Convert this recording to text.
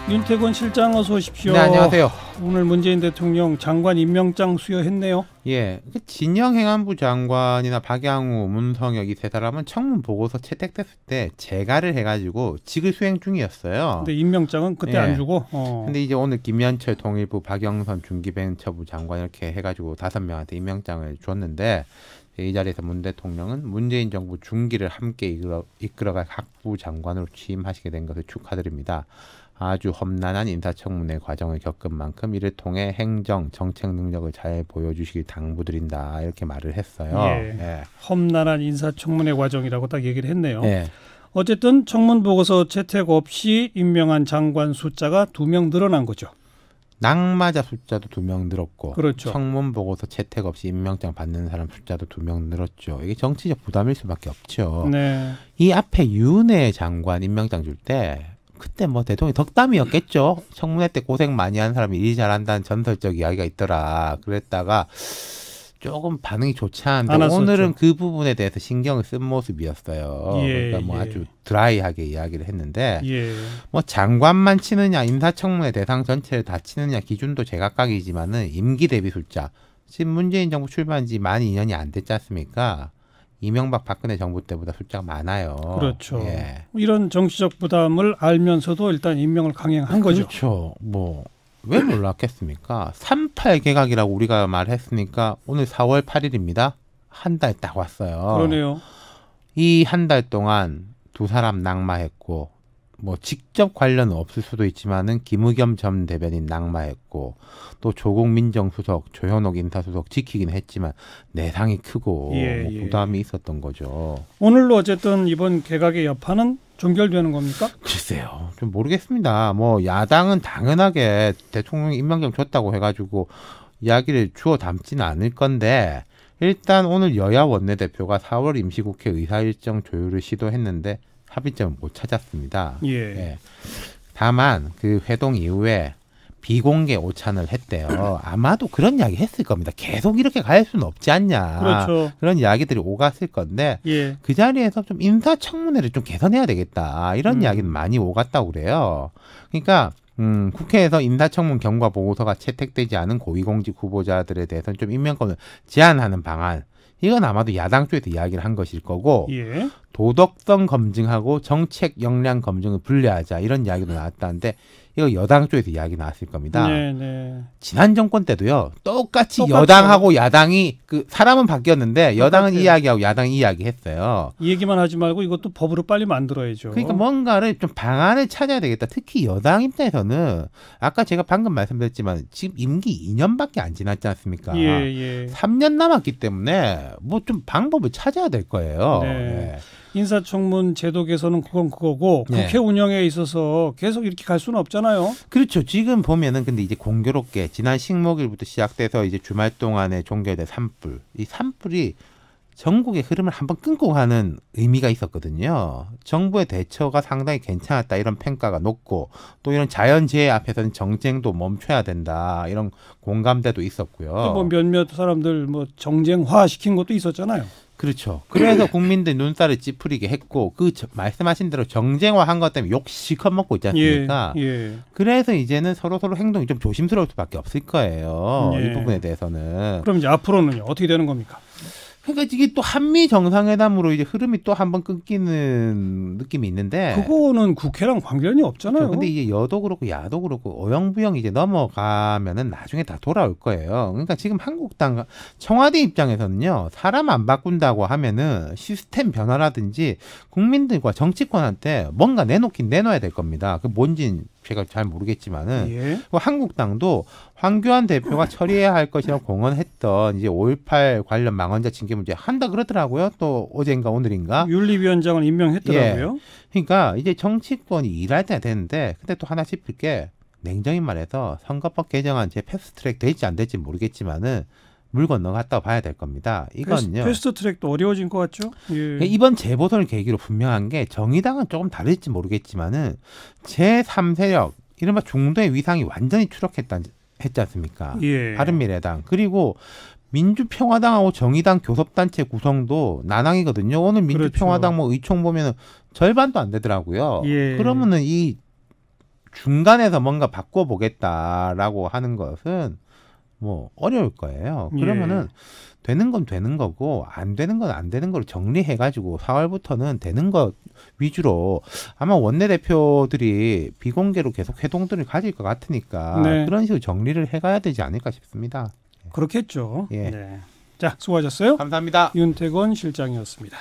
윤태권 실장 어서 오십시오. 네, 안녕하세요. 오늘 문재인 대통령 장관 임명장 수여했네요. 예, 진영 행안부 장관이나 박양우, 문성혁 이 세 사람은 청문 보고서 채택됐을 때 재가를 해가지고 직을 수행 중이었어요. 근데 임명장은 그때 안 주고. 근데 이제 오늘 김현철 통일부, 박영선 중기벤처부 장관 이렇게 해가지고 5명한테 임명장을 줬는데 이 자리에서 문 대통령은 문재인 정부 중기를 함께 이끌어갈 각부 장관으로 취임하시게 된 것을 축하드립니다. 아주 험난한 인사청문회 과정을 겪은 만큼 이를 통해 행정, 정책 능력을 잘 보여주시길 당부드린다 이렇게 말을 했어요. 예. 험난한 인사청문회 과정이라고 딱 얘기를 했네요. 예. 어쨌든 청문 보고서 채택 없이 임명한 장관 숫자가 2명 늘어난 거죠. 낙마자 숫자도 2명 늘었고, 그렇죠. 청문 보고서 채택 없이 임명장 받는 사람 숫자도 2명 늘었죠. 이게 정치적 부담일 수밖에 없죠. 네. 이 앞에 윤회 장관 임명장 줄 때 그때 뭐 대통령이 덕담이었겠죠. 청문회 때 고생 많이 한 사람이 일 잘한다는 전설적 이야기가 있더라. 그랬다가 조금 반응이 좋지 않은데 오늘은 그 부분에 대해서 신경을 쓴 모습이었어요. 그러니까 뭐 아주 드라이하게 이야기를 했는데 뭐 장관만 치느냐 인사청문회 대상 전체를 다 치느냐 기준도 제각각이지만은 임기 대비 숫자 지금 문재인 정부 출범한 지 만 2년이 안 됐지 않습니까? 이명박 박근혜 정부 때보다 숫자가 많아요. 그렇죠. 예. 이런 정치적 부담을 알면서도 일단 임명을 강행한 거죠. 그렇죠. 뭐 왜 놀랐겠습니까? 3.8 개각이라고 우리가 말했으니까 오늘 4월 8일입니다. 한 달 딱 왔어요. 그러네요. 이 한 달 동안 두 사람 낙마했고 뭐 직접 관련은 없을 수도 있지만은 김의겸 전 대변인 낙마했고 또 조국 민정수석, 조현옥 인사수석 지키긴 했지만 내상이 크고 뭐 부담이 있었던 거죠. 오늘로 어쨌든 이번 개각의 여파는 종결되는 겁니까? 글쎄요. 좀 모르겠습니다. 뭐 야당은 당연하게 대통령이 임명장 줬다고 해가지고 이야기를 주워 담지는 않을 건데 일단 오늘 여야 원내대표가 4월 임시국회 의사일정 조율을 시도했는데 합의점은 못 찾았습니다. 예. 다만 그 회동 이후에 비공개 오찬을 했대요. 아마도 그런 이야기 했을 겁니다. 계속 이렇게 갈 수는 없지 않냐. 그렇죠. 그런 이야기들이 오갔을 건데 그 자리에서 좀 인사청문회를 좀 개선해야 되겠다. 이런 이야기는 많이 오갔다고 그래요. 그러니까 국회에서 인사청문 경과 보고서가 채택되지 않은 고위공직 후보자들에 대해서는 좀 임명권을 제한하는 방안. 이건 아마도 야당 쪽에서 이야기를 한 것일 거고 도덕성 검증하고 정책 역량 검증을 분리하자 이런 이야기도 나왔다는데 이거 여당 쪽에서 이야기 나왔을 겁니다. 지난 정권 때도요. 똑같이 여당하고 야당이 그 사람은 바뀌었는데 여당은 이 이야기하고 야당이 이 이야기 했어요. 이 얘기만 하지 말고 이것도 법으로 빨리 만들어야죠. 그러니까 뭔가를 좀 방안을 찾아야 되겠다. 특히 여당 입장에서는 아까 제가 방금 말씀드렸지만 지금 임기 2년밖에 안 지났지 않습니까? 3년 남았기 때문에 뭐 좀 방법을 찾아야 될 거예요. 인사청문 제도 개선은 그건 그거고 국회 운영에 있어서 계속 이렇게 갈 수는 없잖아요. 그렇죠. 지금 보면은 근데 이제 공교롭게 지난 식목일부터 시작돼서 이제 주말 동안에 종결된 산불. 이 산불이 전국의 흐름을 한번 끊고 가는 의미가 있었거든요. 정부의 대처가 상당히 괜찮았다 이런 평가가 높고 또 이런 자연재해 앞에서는 정쟁도 멈춰야 된다 이런 공감대도 있었고요. 또 뭐 몇몇 사람들 뭐 정쟁화 시킨 것도 있었잖아요. 그렇죠. 그래서 국민들 눈살을 찌푸리게 했고 그 말씀하신 대로 정쟁화한 것 때문에 욕 실컷 먹고 있지 않습니까? 그래서 이제는 서로 행동이 좀 조심스러울 수밖에 없을 거예요. 이 부분에 대해서는. 그럼 이제 앞으로는요 어떻게 되는 겁니까? 그러니까 이게 또 한미 정상회담으로 이제 흐름이 또 한번 끊기는 느낌이 있는데 그거는 국회랑 관련이 없잖아요. 그렇죠. 근데 이제 여도 그렇고 야도 그렇고 어영부영 이제 넘어가면은 나중에 다 돌아올 거예요. 그러니까 지금 한국당 청와대 입장에서는요 사람 안 바꾼다고 하면은 시스템 변화라든지 국민들과 정치권한테 뭔가 내놓긴 내놔야 될 겁니다. 그 뭔진 제가 잘 모르겠지만은 한국당도 황교안 대표가 처리해야 할 것이라고 공언했던 이제 5.18 관련 망언자 징계 문제 한다 그러더라고요. 또 어젠가 오늘인가 윤리위원장을 임명했더라고요. 그러니까 이제 정치권이 일할 때가 되는데 근데 또 하나 싶을 게 냉정히 말해서 선거법 개정안 제 패스트트랙 될지 안 될지 모르겠지만은 물 건너갔다고 봐야 될 겁니다. 이건요. 패스트트랙도 어려워진 것 같죠? 이번 재보선을 계기로 분명한 게 정의당은 조금 다를지 모르겠지만은 제3세력 이른바 중도의 위상이 완전히 추락했지 않습니까? 바른미래당 그리고 민주평화당하고 정의당 교섭단체 구성도 난항이거든요. 오늘 민주평화당 뭐 의총 보면은 절반도 안 되더라고요. 그러면은 이 중간에서 뭔가 바꿔보겠다라고 하는 것은 뭐 어려울 거예요. 그러면은 되는 건 되는 거고 안 되는 건 안 되는 걸로 정리해가지고 4월부터는 되는 것 위주로 아마 원내대표들이 비공개로 계속 회동들을 가질 것 같으니까 그런 식으로 정리를 해가야 되지 않을까 싶습니다. 그렇겠죠. 자, 수고하셨어요. 감사합니다. 윤태권 실장이었습니다.